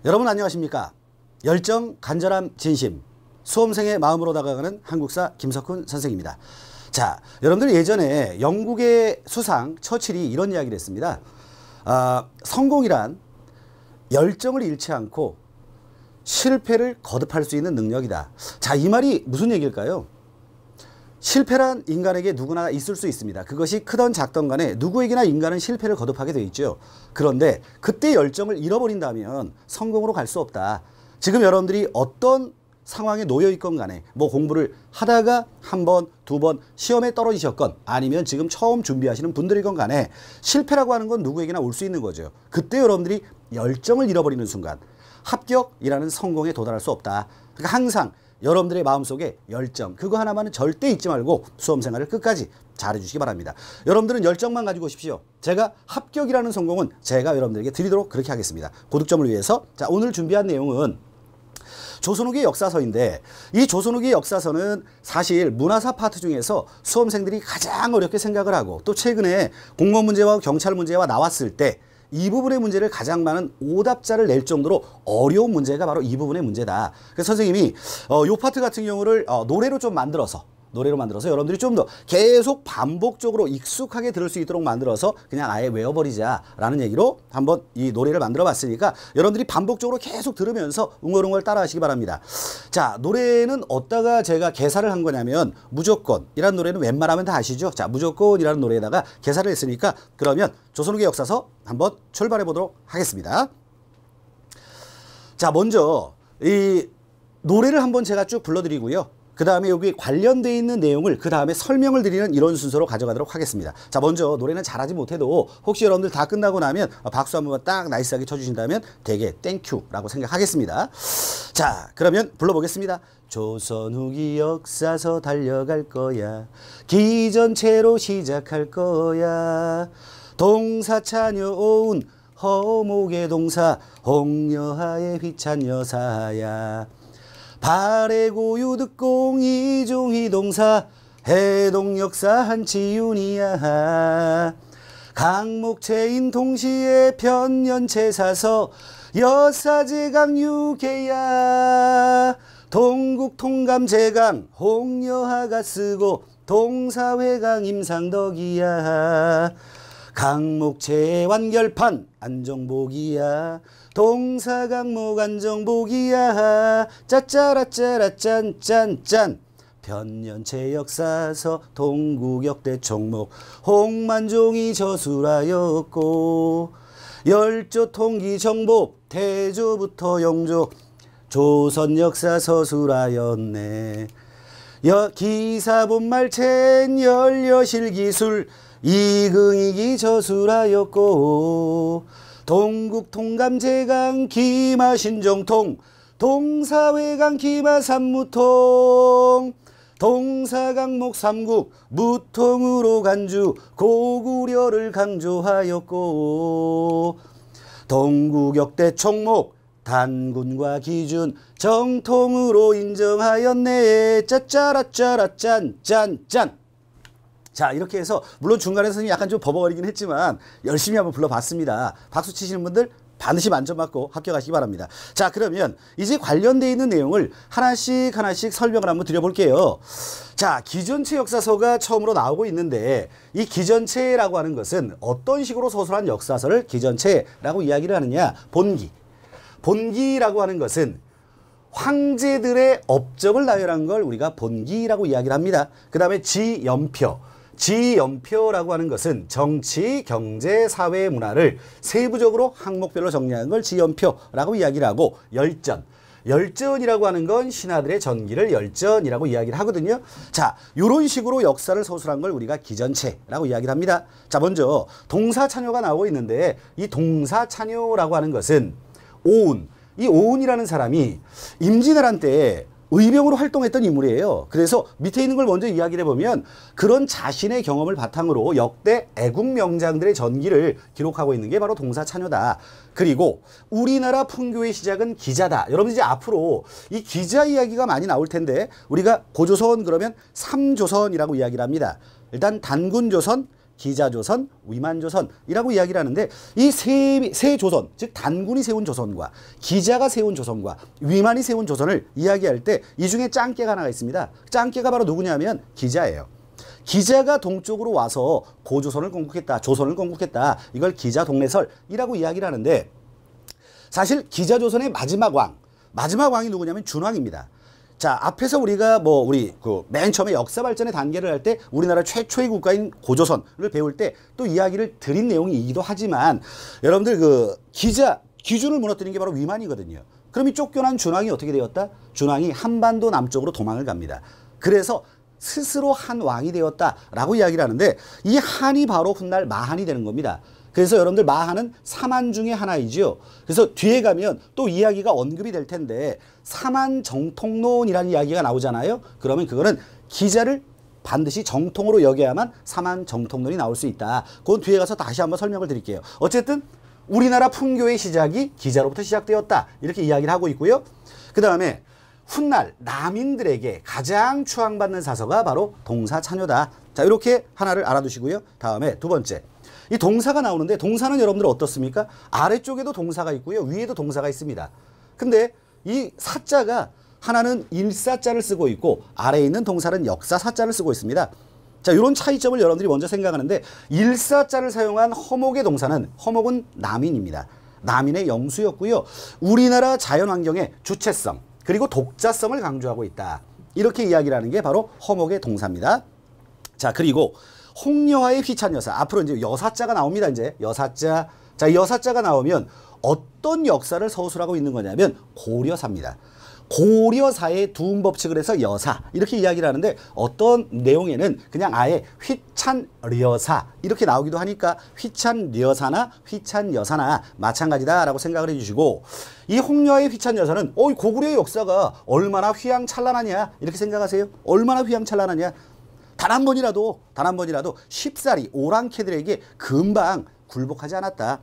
여러분 안녕하십니까? 열정, 간절함, 진심, 수험생의 마음으로 다가가는 한국사 김석훈 선생입니다. 자, 여러분들 예전에 영국의 수상 처칠이 이런 이야기를 했습니다. 성공이란 열정을 잃지 않고 실패를 거듭할 수 있는 능력이다. 자, 이 말이 무슨 얘기일까요? 실패란 인간에게 누구나 있을 수 있습니다. 그것이 크던 작던 간에 누구에게나 인간은 실패를 거듭하게 되어 있죠. 그런데 그때 열정을 잃어버린다면 성공으로 갈 수 없다. 지금 여러분들이 어떤 상황에 놓여 있건 간에 뭐 공부를 하다가 한 번, 두 번 시험에 떨어지셨건 아니면 지금 처음 준비하시는 분들이건 간에 실패라고 하는 건 누구에게나 올 수 있는 거죠. 그때 여러분들이 열정을 잃어버리는 순간 합격이라는 성공에 도달할 수 없다. 그러니까 항상 여러분들의 마음속에 열정, 그거 하나만은 절대 잊지 말고 수험생활을 끝까지 잘해주시기 바랍니다. 여러분들은 열정만 가지고 오십시오. 제가 합격이라는 성공은 제가 여러분들에게 드리도록 그렇게 하겠습니다. 고득점을 위해서. 자, 오늘 준비한 내용은 조선 후기 역사서인데, 이 조선 후기 역사서는 사실 문화사 파트 중에서 수험생들이 가장 어렵게 생각을 하고 또 최근에 공무원 문제와 경찰 문제와 나왔을 때 이 부분의 문제를 가장 많은 오답자를 낼 정도로 어려운 문제가 바로 이 부분의 문제다. 그래서 선생님이 요 파트 같은 경우를 노래로 만들어서 여러분들이 좀 더 계속 반복적으로 익숙하게 들을 수 있도록 만들어서 그냥 아예 외워버리자라는 얘기로 한번 이 노래를 만들어 봤으니까 여러분들이 반복적으로 계속 들으면서 웅얼웅얼 따라 하시기 바랍니다. 자, 노래는 어디다가 제가 개사를 한 거냐면 무조건이라는 노래는 웬만하면 다 아시죠? 자, 무조건이라는 노래에다가 개사를 했으니까 그러면 조선후기 역사서 한번 출발해 보도록 하겠습니다. 자, 먼저 이 노래를 한번 제가 쭉 불러드리고요. 그 다음에 여기 관련되어 있는 내용을 그 다음에 설명을 드리는 이런 순서로 가져가도록 하겠습니다. 자, 먼저 노래는 잘하지 못해도 혹시 여러분들 다 끝나고 나면 박수 한번 딱 나이스하게 쳐주신다면 되게 땡큐라고 생각하겠습니다. 자, 그러면 불러보겠습니다. 조선 후기 역사서 달려갈 거야. 기전체로 시작할 거야. 동사 차녀온 허목의 동사 홍여하의 휘찬 여사야. 발해고유 득공 이종희 동사 해동역사 한치윤이야. 강목체인 동시에 편년체사서 여사제강 유계야. 동국통감제강 홍여하가 쓰고 동사회강 임상덕이야. 강목체 완결판 안정복이야. 동사강목 안정복이야. 짜짜라짜라 짠짠짠. 편년체 역사서 동국역대 총목 홍만종이 저술하였고. 열조 통기 정복 태조부터 영조 조선 역사 서술하였네. 기사본말첸 열여실기술 이긍이기 저술하였고. 동국통감제강 기마신정통 동사회강 기마산무통 동사강목 삼국 무통으로 간주 고구려를 강조하였고. 동국역대 총목 단군과 기준 정통으로 인정하였네. 짜짜라짜라 짠짠짠. 자, 이렇게 해서 물론 중간에 선생님이 약간 좀 버벅거리긴 했지만 열심히 한번 불러봤습니다. 박수 치시는 분들 반드시 만점 받고 합격하시기 바랍니다. 자, 그러면 이제 관련되어 있는 내용을 하나씩 설명을 한번 드려볼게요. 자, 기전체 역사서가 처음으로 나오고 있는데 이 기전체라고 하는 것은 어떤 식으로 소설한 역사서를 기전체라고 이야기를 하느냐. 본기라고 하는 것은 황제들의 업적을 나열한 걸 우리가 본기라고 이야기를 합니다. 그 다음에 지연표라고 하는 것은 정치, 경제, 사회, 문화를 세부적으로 항목별로 정리한 걸 지연표라고 이야기를 하고, 열전이라고 하는 건 신하들의 전기를 열전이라고 이야기를 하거든요. 자, 이런 식으로 역사를 소술한 걸 우리가 기전체라고 이야기를 합니다. 자, 먼저 동사찬요가 나오고 있는데 이 동사찬요라고 하는 것은 이 오운이라는 사람이 임진왜란 때 의병으로 활동했던 인물이에요. 그래서 밑에 있는 걸 먼저 이야기를 해보면 그런 자신의 경험을 바탕으로 역대 애국명장들의 전기를 기록하고 있는 게 바로 동사찬요다. 그리고 우리나라 풍교의 시작은 기자다. 여러분 이제 앞으로 이 기자 이야기가 많이 나올 텐데 우리가 고조선 그러면 삼조선이라고 이야기를 합니다. 일단 단군조선, 기자조선, 위만조선이라고 이야기를 하는데 이 세 조선, 즉 단군이 세운 조선과 기자가 세운 조선과 위만이 세운 조선을 이야기할 때 이 중에 짱깨가 하나가 있습니다. 짱깨가 바로 누구냐면 기자예요. 기자가 동쪽으로 와서 고조선을 건국했다, 조선을 건국했다. 이걸 기자동래설이라고 이야기를 하는데 사실 기자조선의 마지막 왕이 누구냐면 준왕입니다. 자, 앞에서 우리가 우리 맨 처음에 역사 발전의 단계를 할 때 우리나라 최초의 국가인 고조선을 배울 때 또 이야기를 드린 내용이기도 하지만 여러분들 기준을 무너뜨린 게 바로 위만이거든요. 그럼 이 쫓겨난 준왕이 어떻게 되었다? 준왕이 한반도 남쪽으로 도망을 갑니다. 그래서 스스로 한 왕이 되었다라고 이야기를 하는데 이 한이 바로 훗날 마한이 되는 겁니다. 그래서 여러분들 마한은 사만 중에 하나이지요. 그래서 뒤에 가면 또 이야기가 언급이 될 텐데 사만정통론이라는 이야기가 나오잖아요. 그러면 그거는 기자를 반드시 정통으로 여겨야만 사만정통론이 나올 수 있다. 그건 뒤에 가서 다시 한번 설명을 드릴게요. 어쨌든 우리나라 풍교의 시작이 기자로부터 시작되었다. 이렇게 이야기를 하고 있고요. 그 다음에 훗날 남인들에게 가장 추앙받는 사서가 바로 동사찬효다. 자, 이렇게 하나를 알아두시고요. 다음에 두 번째. 이 동사가 나오는데 동사는 여러분들 어떻습니까? 아래쪽에도 동사가 있고요. 위에도 동사가 있습니다. 근데 이 사자가 하나는 일사자를 쓰고 있고 아래에 있는 동사는 역사사자를 쓰고 있습니다. 자, 이런 차이점을 여러분들이 먼저 생각하는데 일사자를 사용한 허목의 동사는 허목은 남인입니다. 남인의 영수였고요. 우리나라 자연환경의 주체성 그리고 독자성을 강조하고 있다. 이렇게 이야기를 하는 게 바로 허목의 동사입니다. 자, 그리고 홍여화의 휘찬여사. 앞으로 이제 여사자가 나옵니다. 이제 여사자. 자, 여사자가 나오면 어떤 역사를 서술하고 있는 거냐면 고려사입니다. 고려사의 두음법칙을 해서 여사 이렇게 이야기를 하는데 어떤 내용에는 그냥 아예 휘찬여사 이렇게 나오기도 하니까 휘찬여사나 휘찬여사나 마찬가지다라고 생각을 해주시고 이 홍여화의 휘찬여사는 고구려의 역사가 얼마나 휘황찬란하냐 이렇게 생각하세요. 얼마나 휘황찬란하냐. 단 한 번이라도 쉽사리 오랑캐들에게 금방 굴복하지 않았다.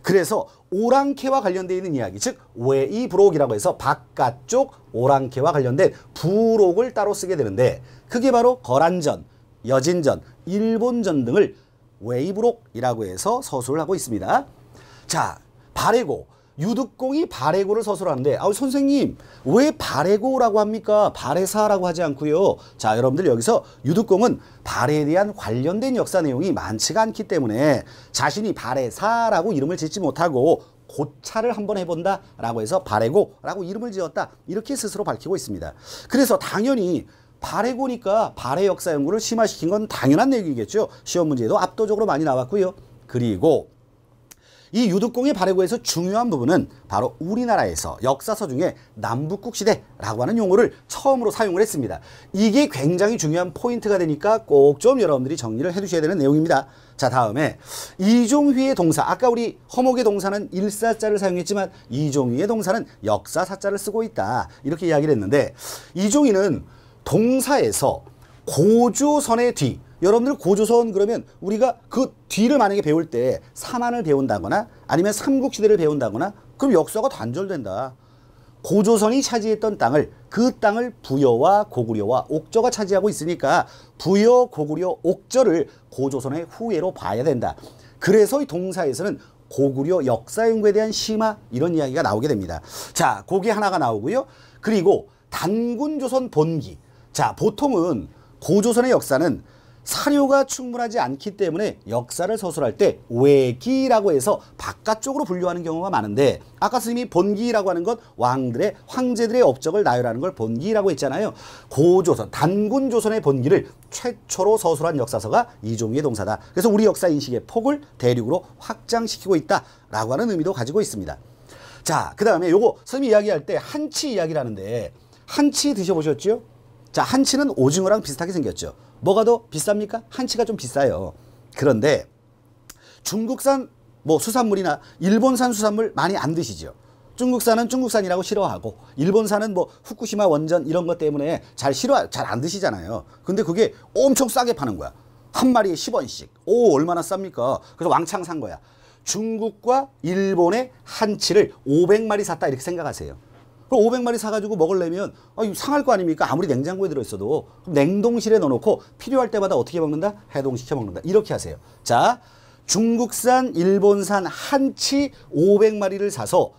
그래서 오랑캐와 관련되어 있는 이야기, 즉 외이부록이라고 해서 바깥쪽 오랑캐와 관련된 부록을 따로 쓰게 되는데 그게 바로 거란전, 여진전, 일본전 등을 외이부록이라고 해서 서술을 하고 있습니다. 자, 발해고. 유득공이 발해고를 서술하는데 선생님 왜 발해고라고 합니까? 발해사라고 하지 않고요. 자, 여러분들 여기서 유득공은 발해에 대한 관련된 역사 내용이 많지가 않기 때문에 자신이 발해사라고 이름을 짓지 못하고 고찰을 한번 해본다 라고 해서 발해고라고 이름을 지었다 이렇게 스스로 밝히고 있습니다. 그래서 당연히 발해고니까 발해 역사 연구를 심화시킨 건 당연한 얘기겠죠. 시험 문제에도 압도적으로 많이 나왔고요. 그리고 이 유득공의 발해고에서 중요한 부분은 바로 우리나라에서 역사서 중에 남북국 시대라고 하는 용어를 처음으로 사용을 했습니다. 이게 굉장히 중요한 포인트가 되니까 꼭 좀 여러분들이 정리를 해두셔야 되는 내용입니다. 자, 다음에 이종휘의 동사. 아까 우리 허목의 동사는 일사자를 사용했지만 이종휘의 동사는 역사사자를 쓰고 있다. 이렇게 이야기를 했는데 이종휘는 동사에서 고조선의 뒤 여러분들 고조선 그러면 우리가 그 뒤를 만약에 배울 때 사만을 배운다거나 아니면 삼국시대를 배운다거나 그럼 역사가 단절된다. 고조선이 차지했던 땅을 그 땅을 부여와 고구려와 옥저가 차지하고 있으니까 부여, 고구려, 옥저를 고조선의 후예로 봐야 된다. 그래서 이 동사에서는 고구려 역사 연구에 대한 심화 이런 이야기가 나오게 됩니다. 자, 그게 하나가 나오고요. 그리고 단군조선 본기. 자, 보통은 고조선의 역사는 사료가 충분하지 않기 때문에 역사를 서술할 때 외기라고 해서 바깥쪽으로 분류하는 경우가 많은데 아까 스님이 본기라고 하는 건 왕들의 황제들의 업적을 나열하는 걸 본기라고 했잖아요. 고조선, 단군조선의 본기를 최초로 서술한 역사서가 이종휘의 동사다. 그래서 우리 역사 인식의 폭을 대륙으로 확장시키고 있다라고 하는 의미도 가지고 있습니다. 자, 그 다음에 요거 스님이 이야기할 때 한치 이야기를 하는데 한치 드셔보셨죠? 자, 한치는 오징어랑 비슷하게 생겼죠. 뭐가 더 비쌉니까? 한치가 좀 비싸요. 그런데 중국산 수산물이나 일본산 수산물 많이 안 드시죠. 중국산은 중국산이라고 싫어하고 일본산은 후쿠시마 원전 이런 것 때문에 잘 안 드시잖아요. 근데 그게 엄청 싸게 파는 거야. 한 마리에 10원씩. 오, 얼마나 쌉니까? 그래서 왕창 산 거야. 중국과 일본의 한치를 500마리 샀다 이렇게 생각하세요. 그럼 500마리 사가지고 먹으려면 이거 상할 거 아닙니까? 아무리 냉장고에 들어있어도. 그럼 냉동실에 넣어놓고 필요할 때마다 어떻게 먹는다? 해동시켜 먹는다. 이렇게 하세요. 자, 중국산, 일본산 한치 500마리를 사서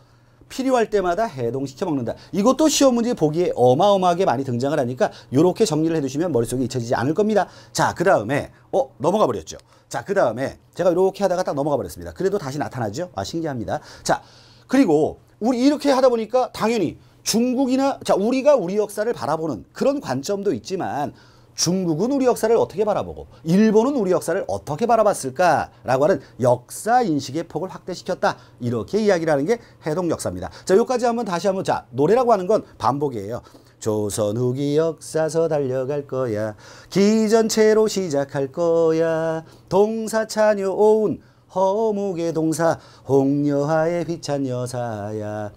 필요할 때마다 해동시켜 먹는다. 이것도 시험 문제 보기에 어마어마하게 많이 등장을 하니까 이렇게 정리를 해두시면 머릿속에 잊혀지지 않을 겁니다. 자, 그 다음에 넘어가 버렸죠. 자, 그 다음에 제가 이렇게 하다가 딱 넘어가 버렸습니다. 그래도 다시 나타나죠. 신기합니다. 자, 그리고 우리 이렇게 하다 보니까 당연히 중국이나 우리가 우리 역사를 바라보는 그런 관점도 있지만 중국은 우리 역사를 어떻게 바라보고 일본은 우리 역사를 어떻게 바라봤을까라고 하는 역사 인식의 폭을 확대시켰다. 이렇게 이야기를 하는 게 해동 역사입니다. 자, 여기까지 다시 한번 노래라고 하는 건 반복이에요. 조선 후기 역사서 달려갈 거야. 기전체로 시작할 거야. 동사 차녀 오운 허무의 동사 홍여하의 비찬 여사야.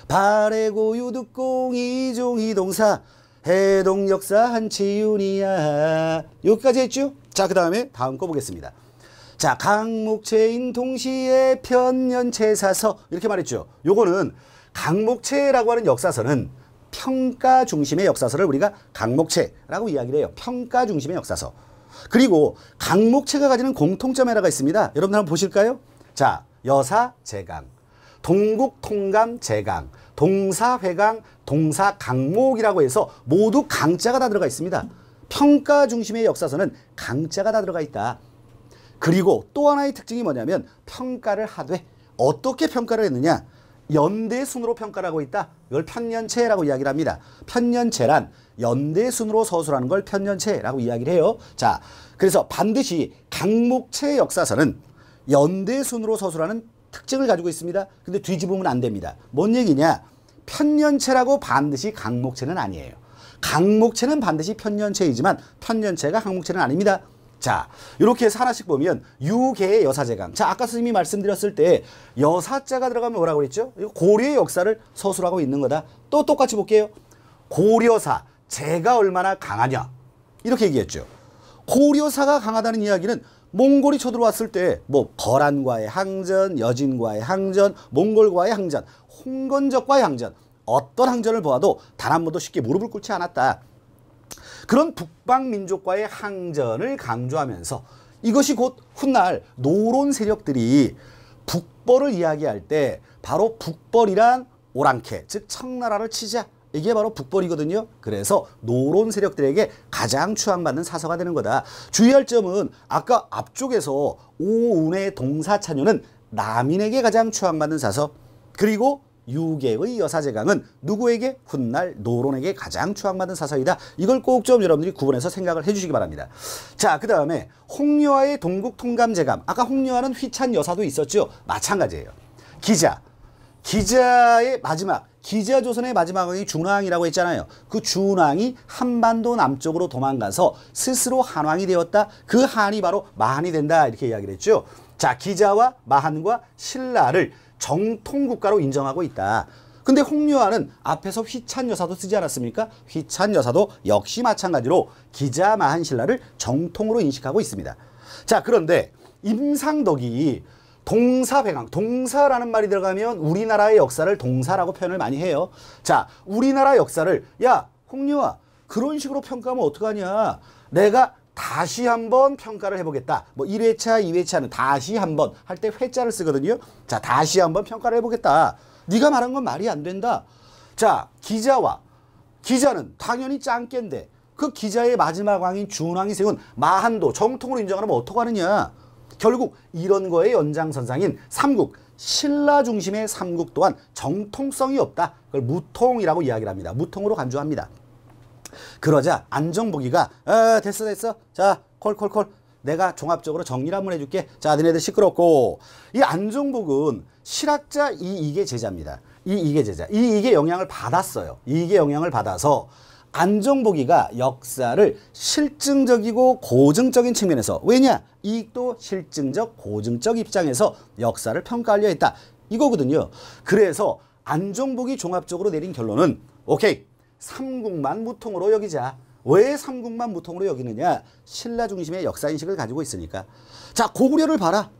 발해고유 득공 이종희 동사 해동 역사 한치윤이야. 여기까지 했죠? 자, 그 다음에 다음 거 보겠습니다. 자, 강목체인 동시에 편년체사서 이렇게 말했죠. 요거는 강목체라고 하는 역사서는 평가 중심의 역사서를 우리가 강목체라고 이야기를 해요. 평가 중심의 역사서. 그리고 강목체가 가지는 공통점 하나가 있습니다. 여러분들 한번 보실까요? 자, 여사 제강, 동국 통감 제강, 동사회강, 동사강목이라고 해서 모두 강자가 다 들어가 있습니다. 평가 중심의 역사서는 강자가 다 들어가 있다. 그리고 또 하나의 특징이 뭐냐면 평가를 하되 어떻게 평가를 했느냐? 연대순으로 평가를 하고 있다. 이걸 편년체라고 이야기를 합니다. 편년체란 연대순으로 서술하는 걸 편년체라고 이야기를 해요. 자, 그래서 반드시 강목체 역사서는 연대순으로 서술하는 특징을 가지고 있습니다. 근데 뒤집으면 안 됩니다. 뭔 얘기냐? 편년체라고 반드시 강목체는 아니에요. 강목체는 반드시 편년체이지만 편년체가 강목체는 아닙니다. 자, 이렇게 해서 하나씩 보면 유계의 여사제강. 자, 아까 스님이 말씀드렸을 때 여사자가 들어가면 뭐라고 그랬죠? 고려의 역사를 서술하고 있는 거다. 또 똑같이 볼게요. 고려사, 제가 얼마나 강하냐. 이렇게 얘기했죠. 고려사가 강하다는 이야기는 몽골이 쳐들어왔을 때 거란과의 항전, 여진과의 항전, 몽골과의 항전, 홍건적과의 항전, 어떤 항전을 보아도 단 한 번도 쉽게 무릎을 꿇지 않았다. 그런 북방민족과의 항전을 강조하면서 이것이 곧 훗날 노론 세력들이 북벌을 이야기할 때 바로 북벌이란 오랑캐, 즉 청나라를 치자. 이게 바로 북벌이거든요. 그래서 노론 세력들에게 가장 추앙받는 사서가 되는 거다. 주의할 점은 아까 앞쪽에서 오운의 동사찬유는 남인에게 가장 추앙받는 사서, 그리고 유계의 여사제강은 누구에게? 훗날 노론에게 가장 추앙받는 사서이다. 이걸 꼭 좀 여러분들이 구분해서 생각을 해주시기 바랍니다. 자, 그 다음에 홍여하의 동국통감제감. 아까 홍여하는 휘찬 여사도 있었죠. 마찬가지예요. 기자의 마지막, 기자조선의 마지막 왕이 준왕이라고 했잖아요. 그 준왕이 한반도 남쪽으로 도망가서 스스로 한왕이 되었다. 그 한이 바로 마한이 된다. 이렇게 이야기를 했죠. 자, 기자와 마한과 신라를 정통국가로 인정하고 있다. 근데 홍여하는 앞에서 휘찬 여사도 쓰지 않았습니까? 휘찬 여사도 역시 마찬가지로 기자, 마한, 신라를 정통으로 인식하고 있습니다. 자, 그런데 임상덕이 동사회강, 동사라는 말이 들어가면 우리나라의 역사를 동사라고 표현을 많이 해요. 자, 우리나라 역사를 야, 홍여하 그런 식으로 평가하면 어떡하냐. 내가 다시 한번 평가를 해보겠다. 1회차, 2회차는 다시 한번 할 때 회자를 쓰거든요. 자, 다시 한번 평가를 해보겠다. 네가 말한 건 말이 안 된다. 자, 기자는 당연히 짱깨인데 그 기자의 마지막 왕인 준왕이 세운 마한도 정통으로 인정하면 어떡하느냐. 결국 이런 거의 연장선상인 삼국, 신라 중심의 삼국 또한 정통성이 없다. 그걸 무통이라고 이야기를 합니다. 무통으로 간주합니다. 그러자 안정복이가 됐어. 자, 콜. 내가 종합적으로 정리를 한번 해줄게. 자, 너네들 시끄럽고. 이 안정복은 실학자 이익의 제자입니다. 이익의 제자. 이익의 영향을 받았어요. 이익의 영향을 받아서 안정복이가 역사를 실증적이고 고증적인 측면에서, 왜냐? 이익도 실증적, 고증적 입장에서 역사를 평가하려 했다. 이거거든요. 그래서 안정복이 종합적으로 내린 결론은 오케이, 삼국만 무통으로 여기자. 왜 삼국만 무통으로 여기느냐? 신라 중심의 역사인식을 가지고 있으니까. 자, 고구려를 봐라.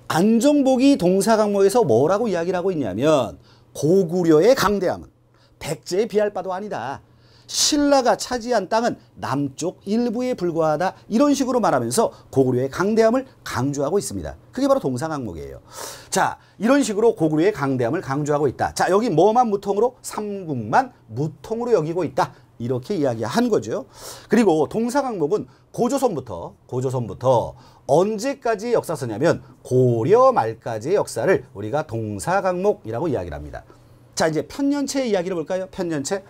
안정복이 동사강목에서 뭐라고 이야기를 하고 있냐면 고구려의 강대함은 백제에 비할 바도 아니다. 신라가 차지한 땅은 남쪽 일부에 불과하다. 이런 식으로 말하면서 고구려의 강대함을 강조하고 있습니다. 그게 바로 동사강목이에요. 자, 이런 식으로 고구려의 강대함을 강조하고 있다. 자, 여기 뭐만 무통으로? 삼국만 무통으로 여기고 있다. 이렇게 이야기한 거죠. 그리고 동사강목은 고조선부터 언제까지의 역사서냐면 고려 말까지의 역사를 우리가 동사강목이라고 이야기를 합니다. 자, 이제 편년체의 이야기를 볼까요? 편년체.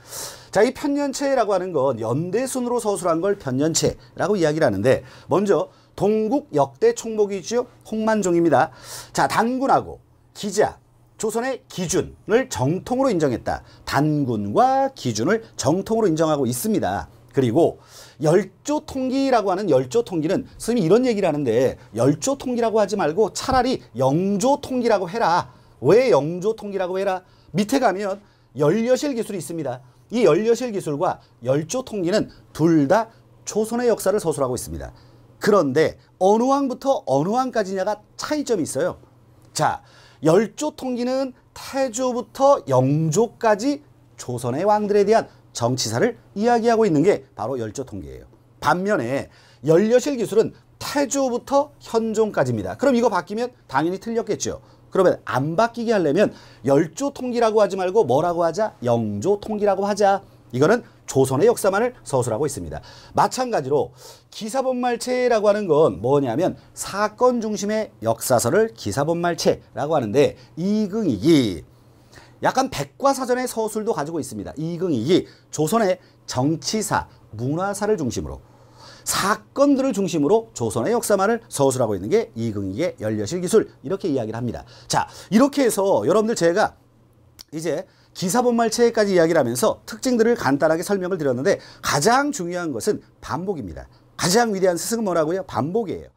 자, 이 편년체라고 하는 건 연대순으로 서술한 걸 편년체라고 이야기를 하는데, 먼저 동국 역대 총목이지요. 홍만종입니다. 자, 단군하고 기자, 조선의 기준을 정통으로 인정했다. 단군과 기준을 정통으로 인정하고 있습니다. 그리고 열조통기라고 하는 열조통기는 선생님이 이런 얘기를 하는데, 열조통기라고 하지 말고 차라리 영조통기라고 해라. 왜 영조통기라고 해라? 밑에 가면 열여실 기술이 있습니다. 이 열여실 기술과 열조통기는 둘 다 조선의 역사를 서술하고 있습니다. 그런데 어느 왕부터 어느 왕까지냐가 차이점이 있어요. 자, 열조통기는 태조부터 영조까지 조선의 왕들에 대한 정치사를 이야기하고 있는 게 바로 열조통기예요. 반면에 열여실 기술은 태조부터 현종까지입니다. 그럼 이거 바뀌면 당연히 틀렸겠죠. 그러면 안 바뀌게 하려면 열조통기라고 하지 말고 뭐라고 하자? 영조통기라고 하자. 이거는 조선의 역사만을 서술하고 있습니다. 마찬가지로 기사본말체라고 하는 건 뭐냐면 사건 중심의 역사서를 기사본말체라고 하는데, 이긍익이 약간 백과사전의 서술도 가지고 있습니다. 이긍익이 조선의 정치사, 문화사를 중심으로 사건들을 중심으로 조선의 역사만을 서술하고 있는 게 이긍익의 열여실 기술, 이렇게 이야기를 합니다. 자, 이렇게 해서 여러분들 제가 이제 기사본말체까지 이야기를 하면서 특징들을 간단하게 설명을 드렸는데, 가장 중요한 것은 반복입니다. 가장 위대한 스승은 뭐라고요? 반복이에요.